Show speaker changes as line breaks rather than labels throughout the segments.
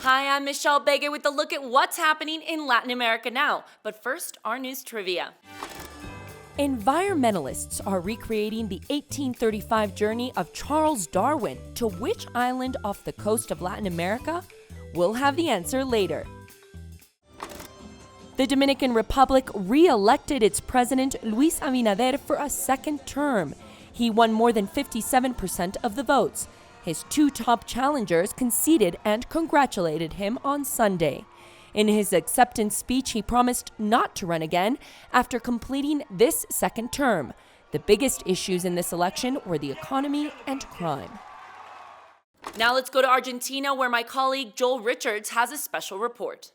Hi, I'm Michelle Begue with a look at what's happening in Latin America now. But first, our news trivia. Environmentalists are recreating the 1835 journey of Charles Darwin to which island off the coast of Latin America? We'll have the answer later. The Dominican Republic re-elected its president Luis Abinader for a second term. He won more than 57% of the votes. His two top challengers conceded and congratulated him on Sunday. In his acceptance speech, he promised not to run again after completing this second term. The biggest issues in this election were the economy and crime. Now let's go to Argentina, where my colleague Joel Richards has a special report.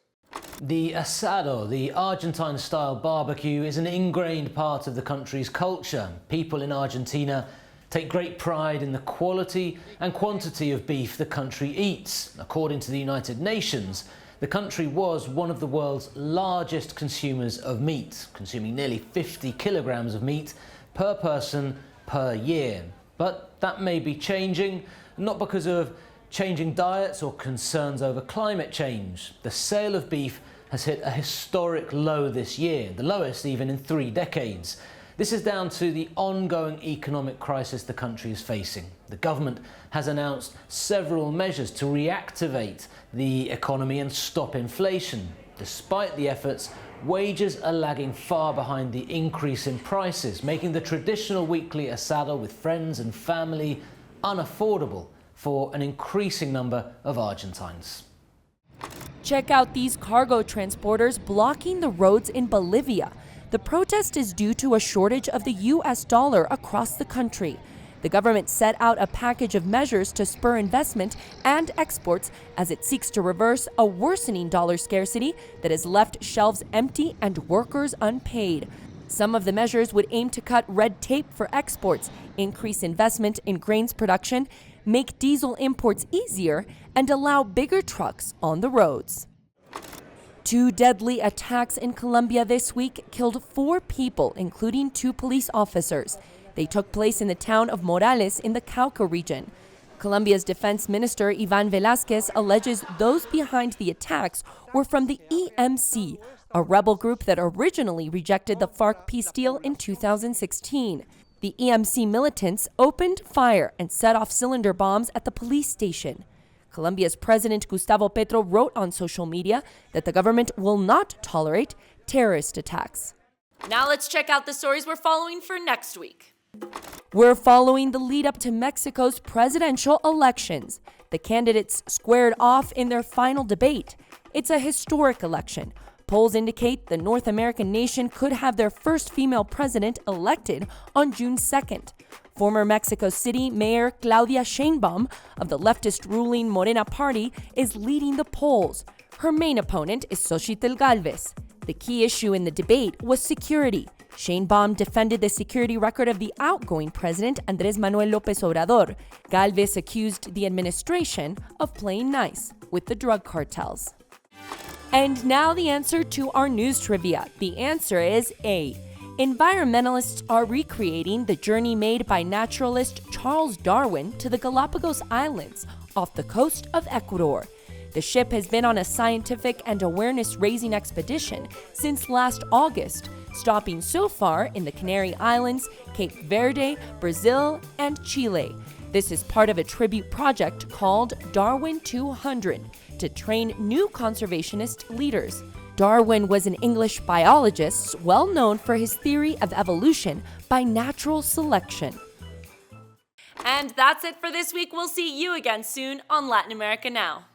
The asado, the Argentine-style barbecue, is an ingrained part of the country's culture. People in Argentina take great pride in the quality and quantity of beef the country eats. According to the United Nations, the country was one of the world's largest consumers of meat, consuming nearly 50 kilograms of meat per person per year. But that may be changing, not because of changing diets or concerns over climate change. The sale of beef has hit a historic low this year, the lowest even in 3 decades. This is down to the ongoing economic crisis the country is facing. The government has announced several measures to reactivate the economy and stop inflation. Despite the efforts, wages are lagging far behind the increase in prices, making the traditional weekly asado with friends and family unaffordable for an increasing number of Argentines.
Check out these cargo transporters blocking the roads in Bolivia. The protest is due to a shortage of the U.S. dollar across the country. The government set out a package of measures to spur investment and exports as it seeks to reverse a worsening dollar scarcity that has left shelves empty and workers unpaid. Some of the measures would aim to cut red tape for exports, increase investment in grains production, make diesel imports easier, and allow bigger trucks on the roads. 2 deadly attacks in Colombia this week killed 4 people, including 2 police officers. They took place in the town of Morales in the Cauca region. Colombia's defense minister Ivan Velázquez alleges those behind the attacks were from the EMC, a rebel group that originally rejected the FARC peace deal in 2016. The EMC militants opened fire and set off cylinder bombs at the police station. Colombia's President Gustavo Petro wrote on social media that the government will not tolerate terrorist attacks. Now let's check out the stories we're following for next week. We're following the lead up to Mexico's presidential elections. The candidates squared off in their final debate. It's a historic election. Polls indicate the North American nation could have their first female president elected on June 2nd. Former Mexico City Mayor Claudia Sheinbaum of the leftist ruling Morena party is leading the polls. Her main opponent is Xochitl Gálvez. The key issue in the debate was security. Sheinbaum defended the security record of the outgoing president Andrés Manuel López Obrador. Gálvez accused the administration of playing nice with the drug cartels. And now the answer to our news trivia. The answer is A. Environmentalists are recreating the journey made by naturalist Charles Darwin to the Galapagos Islands off the coast of Ecuador. The ship has been on a scientific and awareness-raising expedition since last August, stopping so far in the Canary Islands, Cape Verde, Brazil, and Chile. This is part of a tribute project called Darwin 200 to train new conservationist leaders. Darwin was an English biologist well known for his theory of evolution by natural selection. And that's it for this week. We'll see you again soon on Latin America Now.